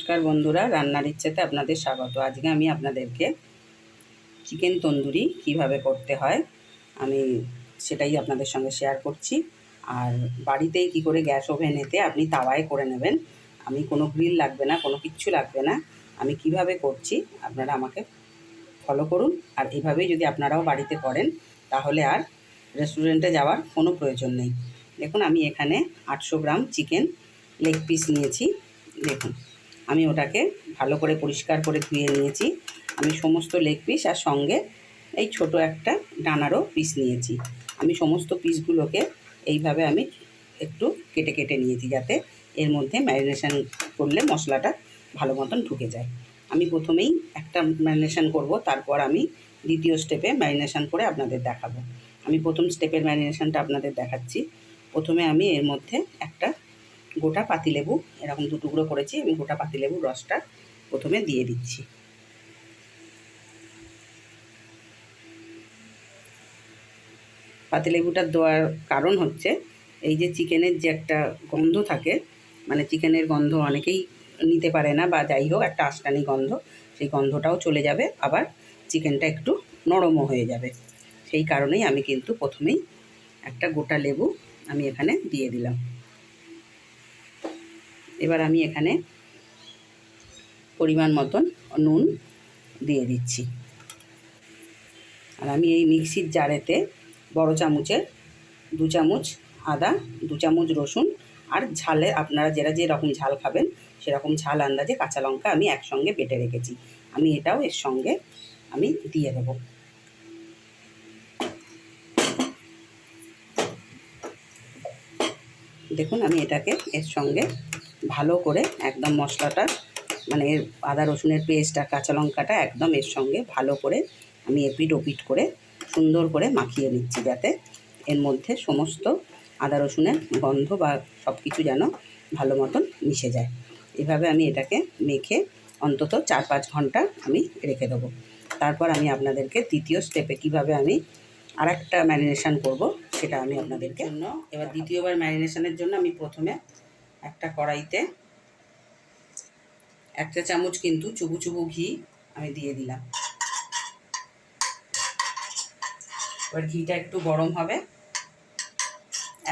নমস্কার বন্ধুরা, রান্নার ইচ্ছেতে আপনাদের স্বাগত। আজকে আমি আপনাদেরকে চিকেন তন্দুরি কিভাবে করতে হয় আমি সেটাই আপনাদের সঙ্গে শেয়ার করছি। আর বাড়িতেই কি করে গ্যাস ওভেনেতে আপনি তাওয়ায় করে নেবেন, আমি কোনো গ্রিল লাগবে না, কোনো কিচ্ছু লাগবে না। আমি কিভাবে করছি আপনারা আমাকে ফলো করুন। আর এইভাবেই যদি আপনারাও বাড়িতে করেন তাহলে আর রেস্টুরেন্টে যাওয়ার কোনো প্রয়োজন নেই। দেখুন, আমি এখানে 800 গ্রাম চিকেন লেগ পিস নিয়েছি। দেখুন, আমি ওটাকে ভালো করে পরিষ্কার করে ধুয়ে নিয়েছি। আমি সমস্ত লেগ পিস আর সঙ্গে এই ছোট একটা ডানারও পিস নিয়েছি। আমি সমস্ত পিসগুলোকে এইভাবে আমি একটু কেটে কেটে নিয়েছি, যাতে এর মধ্যে ম্যারিনেশন করলে মশলাটা ভালো মতন ঢুকে যায়। আমি প্রথমেই একটা ম্যারিনেশন করব, তারপর আমি দ্বিতীয় স্টেপে ম্যারিনেশন করে আপনাদের দেখাবো। আমি প্রথম স্টেপের ম্যারিনেশনটা আপনাদের দেখাচ্ছি। প্রথমে আমি এর মধ্যে একটা গোটা পাতিলেবু, এরকম 2 টুকরো করেছি, আমি গোটা পাতিলেবুর রসটা প্রথমে দিয়ে দিচ্ছি। পাতিলেবুটা দেওয়ার কারণ হচ্ছে এই যে চিকেনের যে একটা গন্ধ থাকে, মানে চিকেনের গন্ধ অনেকেই নিতে পারে না, বা যাই হোক একটা আঁশটানি গন্ধ, সেই গন্ধটাও চলে যাবে, আবার চিকেনটা একটু নরমও হয়ে যাবে। সেই কারণেই আমি কিন্তু প্রথমেই একটা গোটা লেবু আমি এখানে দিয়ে দিলাম। এবার আমি এখানে পরিমাণ মতন নুন দিয়ে দিচ্ছি। আর আমি এই মিক্সির জারেতে বড় চামচের 2 চামচ আদা, 2 চামচ রসুন, আর ঝালে আপনারা যেরকম ঝাল খাবেন সেরকম ঝাল আন্দাজে কাঁচা লঙ্কা আমি একসঙ্গে বেটে রেখেছি। আমি এটাও এর সঙ্গে আমি দিয়ে দেব। দেখুন, আমি এটাকে এর সঙ্গে ভালো করে একদম মশলাটা, মানে এর আদা রসুনের পেস্ট আর কাঁচা লঙ্কাটা একদম এর সঙ্গে ভালো করে আমি এপিট ওপিট করে সুন্দর করে মাখিয়ে নিচ্ছি, যাতে এর মধ্যে সমস্ত আদা রসুনের গন্ধ বা সব কিছু যেন ভালো মতন মিশে যায়। এভাবে আমি এটাকে মেখে অন্তত 4-5 ঘন্টা আমি রেখে দেবো। তারপর আমি আপনাদেরকে দ্বিতীয় স্টেপে কিভাবে আমি আরেকটা ম্যারিনেশন করব সেটা আমি আপনাদেরকে জন্য এবার দ্বিতীয়বার ম্যারিনেশনের জন্য আমি প্রথমে একটা কড়াইতে 1 চা চামচ কিন্তু চুবু চুবু ঘি আমি দিয়ে দিলাম। এবার ঘিটা একটু গরম হবে,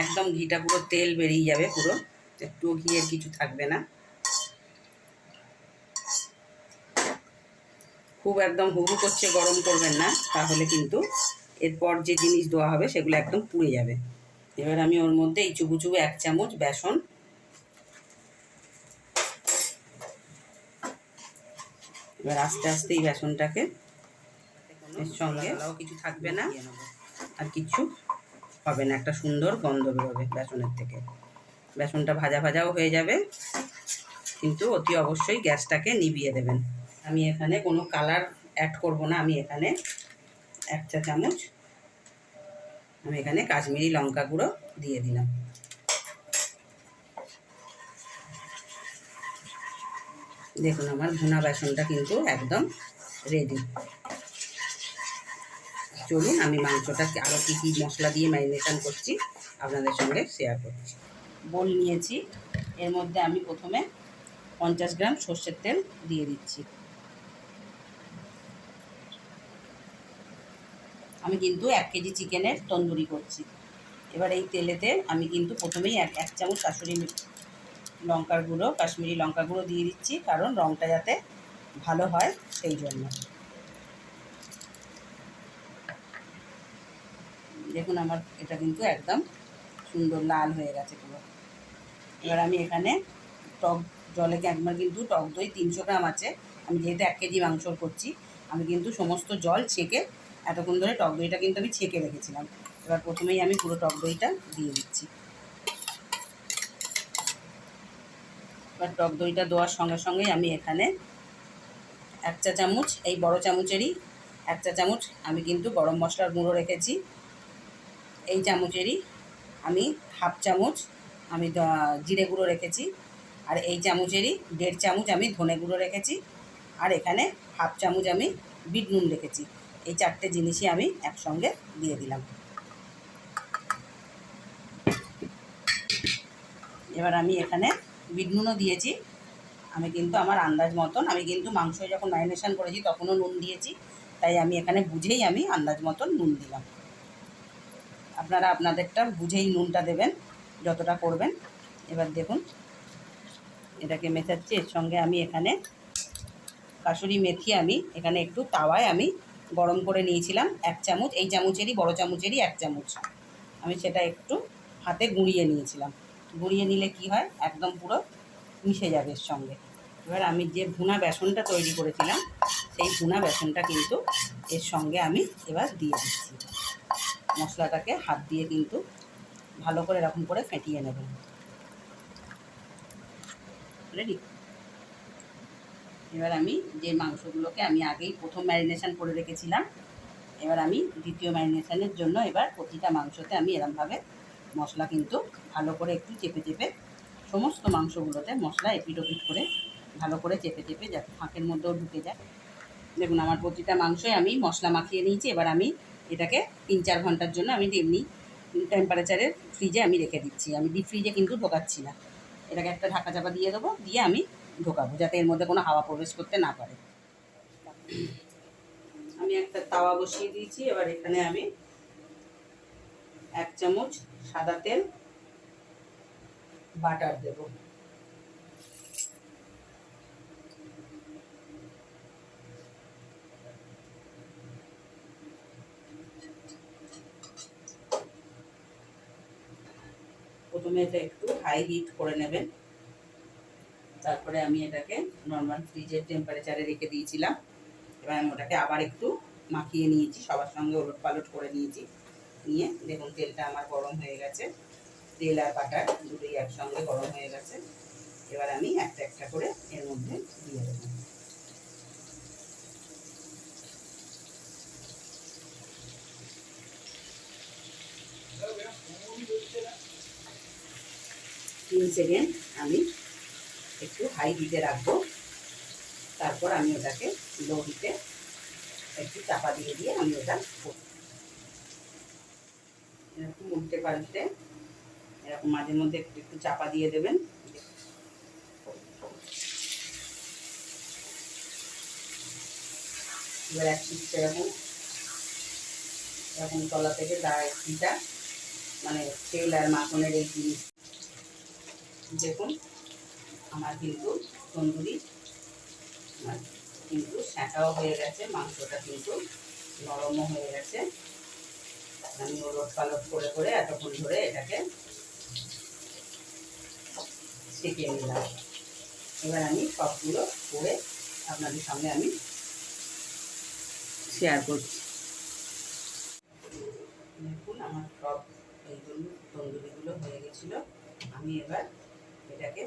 একদম ঘিটা পুরো তেল বেরিয়ে যাবে, পুরো একটুও ঘিয়ের কিছু থাকবে না। খুব একদম হুহু করছে গরম করবেন না, তাহলে কিন্তু এরপর যে জিনিস দেওয়া হবে সেগুলো একদম পুড়ে যাবে। এবার আমি ওর মধ্যে এই চুবু চুবু 1 চামচ বেসন, এবার আস্তে আস্তে এই বেসনটাকে এর সঙ্গে কিছু থাকবে না, আর কিছু হবে না, একটা সুন্দর গন্ধ বেরোবে বেসনের থেকে। বেসনটা ভাজা ভাজাও হয়ে যাবে, কিন্তু অতি অবশ্যই গ্যাসটাকে নিভিয়ে দেবেন। আমি এখানে কোনো কালার অ্যাড করব না, আমি এখানে 1 চা চামচ আমি এখানে কাশ্মীরি লঙ্কা গুঁড়ো দিয়ে দিলাম। দেখুন, আমার ভুনা বেসনটা কিন্তু একদম রেডি। চলুন, আমি মাংসটাকে আরও কী কী মশলা দিয়ে ম্যারিনেশন করছি আপনাদের সঙ্গে শেয়ার করছি। বোল নিয়েছি, এর মধ্যে আমি প্রথমে 50 গ্রাম সর্ষের তেল দিয়ে দিচ্ছি। আমি কিন্তু 1 কেজি চিকেনের তন্দুরি করছি। এবার এই তেলেতে আমি কিন্তু প্রথমেই 1 চামচ কাশ্মীরি লঙ্কার গুঁড়ো দিয়ে দিচ্ছি, কারণ রঙটা যাতে ভালো হয় সেই জন্য। দেখুন, আমার এটা কিন্তু একদম সুন্দর লাল হয়ে গেছে পুরো। এবার আমি এখানে টক জলে একবার কিন্তু টক দই 300 গ্রাম আছে, আমি যেহেতু 1 কেজি মাংস করছি, আমি কিন্তু সমস্ত জল ছেঁকে এতক্ষণ ধরে টক দইটা কিন্তু আমি ছেঁকে রেখেছিলাম। এবার প্রথমেই আমি পুরো টক দইটা দিয়ে দিচ্ছি। এবার টক দইটা দেওয়ার সঙ্গে সঙ্গেই আমি এখানে 1 চা চামচ, এই বড় চামচেরই 1 চা চামচ আমি কিন্তু গরম মশলার গুঁড়ো রেখেছি। এই চামচেরই আমি 1/2 চামচ আমি জিরে গুঁড়ো রেখেছি, আর এই চামচেরই 1.5 চামচ আমি ধনে গুঁড়ো রেখেছি, আর এখানে 1/2 চামচ আমি বিট নুন রেখেছি। এই 4টে জিনিসই আমি একসঙ্গে দিয়ে দিলাম। এবার আমি এখানে বিট নুনও দিয়েছি, আমি কিন্তু আমার আন্দাজ মতন, আমি কিন্তু মাংস যখন ম্যারিনেশন করেছি তখনও নুন দিয়েছি, তাই আমি এখানে বুঝেই আমি আন্দাজ মতন নুন দিলাম। আপনারা আপনাদেরটা বুঝেই নুনটা দেবেন যতটা করবেন। এবার দেখুন এটাকে মেশাচ্ছি। এর সঙ্গে আমি এখানে কাসুরি মেথি আমি এখানে একটু তাওয়ায় আমি গরম করে নিয়েছিলাম 1 চামচ, এই চামচেরই বড় চামচেরই 1 চামচ আমি সেটা একটু হাতে গুঁড়িয়ে নিয়েছিলাম। গুঁড়িয়ে নিলে কি হয়, একদম পুরো মিশে যাবে এর সঙ্গে। এবার আমি যে ভুনা বেসনটা তৈরি করেছিলাম সেই ভুনা বেসনটা কিন্তু এর সঙ্গে আমি এবার দিয়ে দিচ্ছি। মশলাটাকে হাত দিয়ে কিন্তু ভালো করে এরকম করে ফেটিয়ে নেবেন। রেডি? এবার আমি যে মাংসগুলোকে আমি আগেই প্রথম ম্যারিনেশন করে রেখেছিলাম, এবার আমি দ্বিতীয় ম্যারিনেশনের জন্য এবার প্রতিটা মাংসতে আমি এরমভাবে মশলা কিন্তু ভালো করে একটু চেপে চেপে সমস্ত মাংসগুলোতে মশলা এপিট ওপিট করে ভালো করে চেপে চেপে যাতে ফাঁকের মধ্যেও ঢুকে যায়। দেখুন আমার প্রতিটা মাংসই আমি মশলা মাখিয়ে নিয়েছি। এবার আমি এটাকে 3-4 ঘন্টার জন্য আমি এমনি টেম্পারেচারের ফ্রিজে আমি রেখে দিচ্ছি। আমি ডিপ ফ্রিজে কিন্তু ঢোকাচ্ছি না। এটাকে একটা ঢাকা চাপা দিয়ে দেবো, দিয়ে আমি ঢোকাবো যাতে এর মধ্যে কোনো হাওয়া প্রবেশ করতে না পারে। আমি একটা তাওয়া বসিয়ে দিয়েছি। এবার এখানে আমি 1 চামচ সাদা তেল বাটার দেব। প্রথমে এটা একটু হাই হিট করে নেবেন, তারপরে আমি এটাকে নর্মাল ফ্রিজের টেম্পারেচারে রেখে দিয়েছিলাম। এবার আমি ওটাকে আবার একটু মাখিয়ে নিয়েছি, সবার সঙ্গে ওলট পালট করে নিয়েছি। নিয়ে দেখুন তেলটা আমার গরম হয়ে গেছে, তেল আর বাটার দুটোই একসঙ্গে গরম হয়ে গেছে। এবার আমি একটা একটা করে এর মধ্যে দিয়ে দেবো। তিন সেকেন্ড আমি একটু হাই হিটে রাখবো, তারপর আমি ওটাকে লো হিটে একটু চাপা দিয়ে দিয়ে আমি ওটা এরকম উল্টে পাল্টে এরকম মাঝে মধ্যে একটু একটু চাপা দিয়ে দেবেন। এবার এক পিঠটা এরকম এরকম তলা থেকে ডাইটা মানে তেল আর মাখনের এই জিনিস। দেখুন আমার কিন্তু তন্দুরি কিন্তু সেঁটাও হয়ে গেছে, মাংসটা কিন্তু নরমও হয়ে গেছে। আমি ওলট পালট করে করে এতক্ষণ ধরে এটাকে সেঁকে নিলাম। এবার আমি সবগুলো করে আপনাদের সঙ্গে আমি শেয়ার করছি। দেখুন আমার সব এই তন্দুরিগুলো হয়ে গেছিলো। আমি এবার এটাকে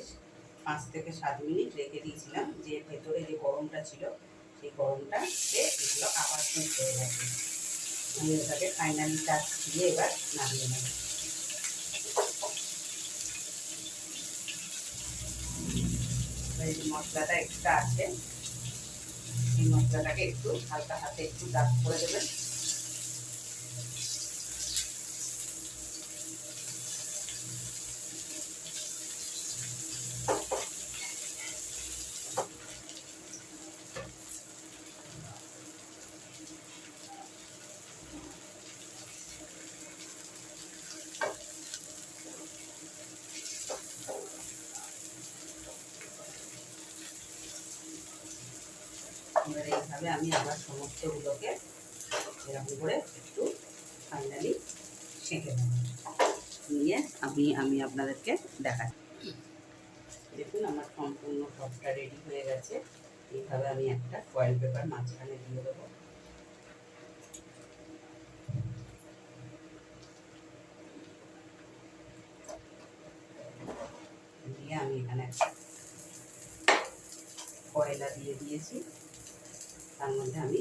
5 থেকে 7 মিনিট রেখে দিয়েছিলাম, যে ভেতরে যে গরমটা ছিল সেই গরমটাতে এগুলো আবার কুক হয়ে গেছে। আমি এটাকে ফাইনালি টাচ দিয়ে এবার নামিয়ে নেব। এই যে মশলাটা এক্সট্রা আছে, এই মশলাটাকে একটু হালকা হাতে একটু ডাক করে দেবেন। এবার এইভাবে আমি আবার সমস্তগুলোকে এরকম করে একটু ফাইনালি সেঁকে নেব, নিয়ে আমি আপনাদেরকে দেখাচ্ছি। দেখুন আমার সম্পূর্ণ সবটা রেডি হয়ে গেছে। এইভাবে আমি একটা ফয়েল পেপার মাঝখানে দিয়ে দেবো। দিয়ে আমি এখানে একটা কয়লা দিয়ে দিয়েছি, তার মধ্যে আমি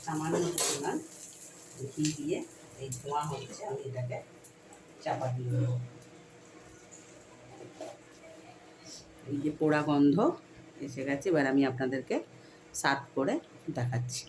সামান্য পরিমাণ ঘি দিয়ে এই ধোঁয়া হচ্ছে আমি এটাকে চাপা দিয়ে দেবো। এই যে পোড়া গন্ধ এসে গেছে, এবার আমি আপনাদেরকে সার্ভ করে দেখাচ্ছি।